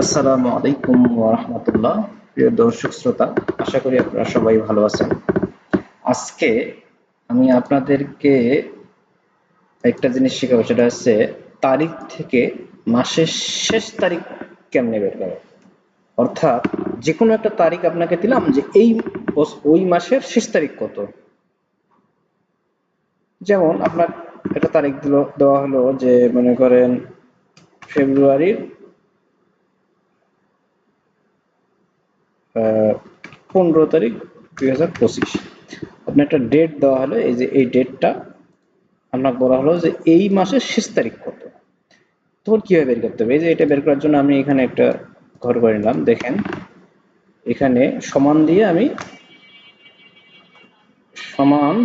আসসালামু আলাইকুম ওয়া রাহমাতুল্লাহ। প্রিয় দর্শক শ্রোতা, আশা করি আপনারা সবাই ভালো আছেন। আজকে আমি আপনাদেরকে একটা জিনিস শেখাবো, সেটা হচ্ছে তারিখ থেকে মাসের শেষ তারিখ কেমনে বের করে। অর্থাৎ যে কোনো একটা তারিখ আপনাকে দিলাম যে ওই মাসের শেষ তারিখ কত। যেমন আপনার একটা তারিখ দেওয়া হলো যে মনে করেন ফেব্রুয়ারির 15 তারিখ 2025। আপনার একটা ডেট দেওয়া হলো, এই যে এই ডেটটা আপনাকে বলা হলো যে এই মাসের শেষ তারিখ কত। তখন কিভাবে বের করতে হবে, এই যে এটা বের করার জন্য আমি এখানে একটা ঘর করে নিলাম। দেখেন এখানে সমান দিয়ে আমি সমান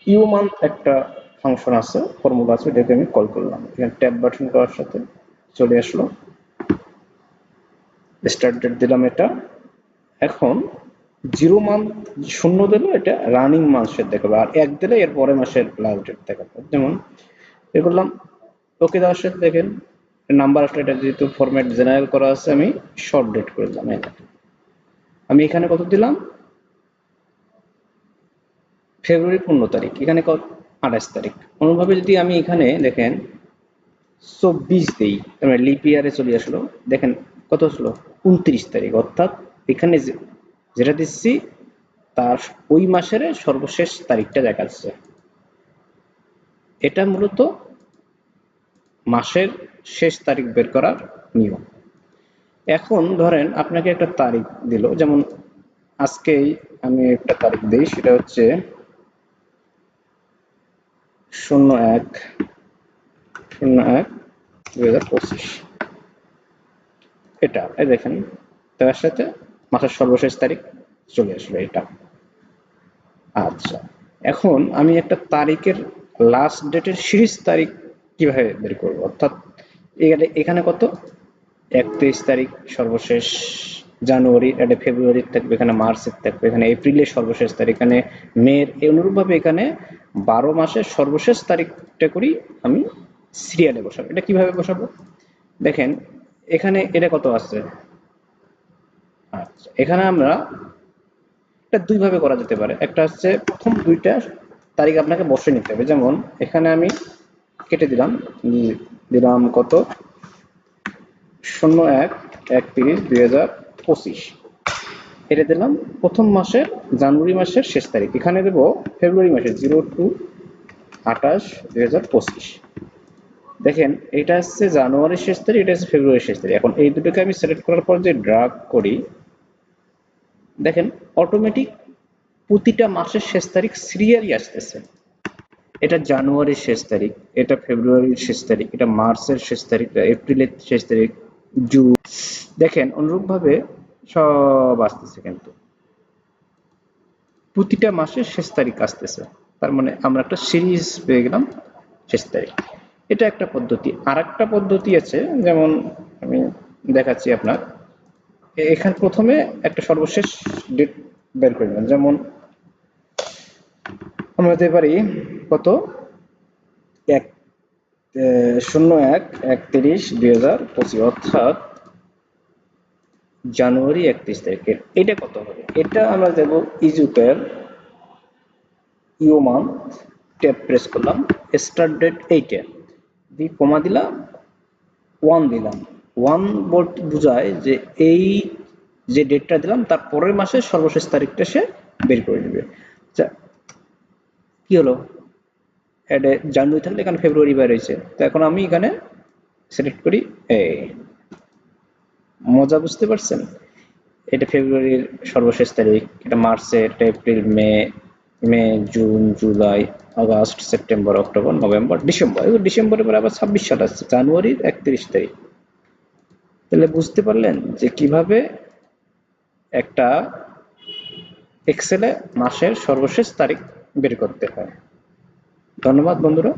ইউ মান্থ একটা ফাংশন আছে, ফর্মুলা আছে, এটাকে আমি কল করলাম। এখানে ট্যাব বাটন করার সাথে চলে আসলো, স্টার্ট ডেট দিলাম এটা। এখন 0 মান্থ শূন্য দিলে এটা রানিং মাসের দেখাবে, আর 1 দিলে এর পরের মাসের লাস্ট ডেট দেখাবে। যেমন এ করলাম, ওকে দেওয়ার সাথে দেখেন নাম্বার আসলে, এটা যেহেতু ফরম্যাট জেনারেল করা আছে আমি শর্ট ডেট করে দিলাম। আমি এখানে কত দিলাম, ফেব্রুয়ারি 15 তারিখ, এখানে কত 28 তারিখ। অনুভাবে যদি আমি এখানে দেখেন 24 দিই, তার লিপ ইয়ারে চলে আসলো। দেখেন কত আসলো 29 তারিখ, অর্থাৎ এখানে যেটা দিচ্ছি তার ওই মাসের সর্বশেষ তারিখটা দেখাচ্ছে। এটা মূলত মাসের শেষ তারিখ বের করার নিয়ম। এখন ধরেন আপনাকে একটা তারিখ দিল, যেমন আজকেই আমি একটা তারিখ দিই, সেটা হচ্ছে 01/01/2025। এটা এই দেখেন তার সাথে মাসের সর্বশেষ তারিখ চলে আসলো এটা। আচ্ছা, এখন আমি একটা তারিখের লাস্ট ডেটের সিরিজ তারিখ কিভাবে বের করব, অর্থাৎ এখানে কত 31 তারিখ সর্বশেষ জানুয়ারি, এটা ফেব্রুয়ারির থাকবে, এখানে মার্চের থাকবে, এখানে এপ্রিলের সর্বশেষ তারিখ, এখানে মের। অনুরূপভাবে এখানে 12 মাসের সর্বশেষ তারিখটা করি আমি সিরিয়ালে বসাবো। এটা কিভাবে বসাবো দেখেন, এখানে এটা কত আছে। আচ্ছা, এখানে আমরা এটা দুইভাবে করা যেতে পারে। একটা হচ্ছে প্রথম দুইটা তারিখ আপনাকে বসে নিতে হবে। যেমন এখানে আমি কেটে দিলাম, দিলাম কত 01/31/2025, এটা দিলাম প্রথম মাসের জানুয়ারি মাসের শেষ তারিখ। এখানে দেব ফেব্রুয়ারি মাসের 02/28/2025। দেখেন এটা হচ্ছে জানুয়ারির শেষ তারিখ, এটা হচ্ছে ফেব্রুয়ারির শেষ তারিখ। এখন এই দুটোকে আমি সিলেক্ট করার পর যে ড্রাগ করি, দেখেন অটোমেটিক প্রতিটা মাসের শেষ তারিখ সিরিয়ালি আসতেছে। এটা জানুয়ারির শেষ তারিখ, এটা ফেব্রুয়ারির শেষ তারিখ, এটা মার্চের শেষ তারিখ, এপ্রিলের শেষ তারিখ, জুন। দেখেন অনুরূপভাবে সব আসতেছে, কিন্তু প্রতিটা মাসের শেষ তারিখ আসতেছে। তার মানে আমরা একটা সিরিজ পেয়ে গেলাম শেষ তারিখ। এটা একটা পদ্ধতি। আর একটা পদ্ধতি আছে, যেমন আমি দেখাচ্ছি আপনার। এখানে প্রথমে একটা সর্বশেষ ডেট বের করে নিলাম। যেমন আমরা দিতে পারি কত 01/31/2025, অর্থাৎ জানুয়ারি 31 তারিখের। এটা কত হবে, এটা আমরা দেবো ইজুকের ইউ মান্থ, ট্যাব প্রেস করলাম, স্টার্ট ডেট এইটা দিয়ে কমা দিলাম, 1 দিলাম। 1 বলতে বোঝায় যে এই যে ডেটটা দিলাম তার পরের মাসের সর্বশেষ তারিখটা সে বের করে নেবে। আচ্ছা, কি হলো, এটা জানুয়ারি থাকলে এখানে ফেব্রুয়ারি বের হয়েছে, তো এখন আমি এখানে সিলেক্ট করি। এই মজা বুঝতে পারছেন, এটা ফেব্রুয়ারির সর্বশেষ তারিখ, এটা মার্চের, এটা April, May, June, July, August, September, October, November, December. ডিসেম্বরের পরে আবার 26 সাল আসছে, জানুয়ারির 31 তারিখ। তাহলে বুঝতে পারলেন যে কিভাবে একটা এক্সেলে মাসের সর্বশেষ তারিখ বের করতে হয়। ধন্যবাদ বন্ধুরা।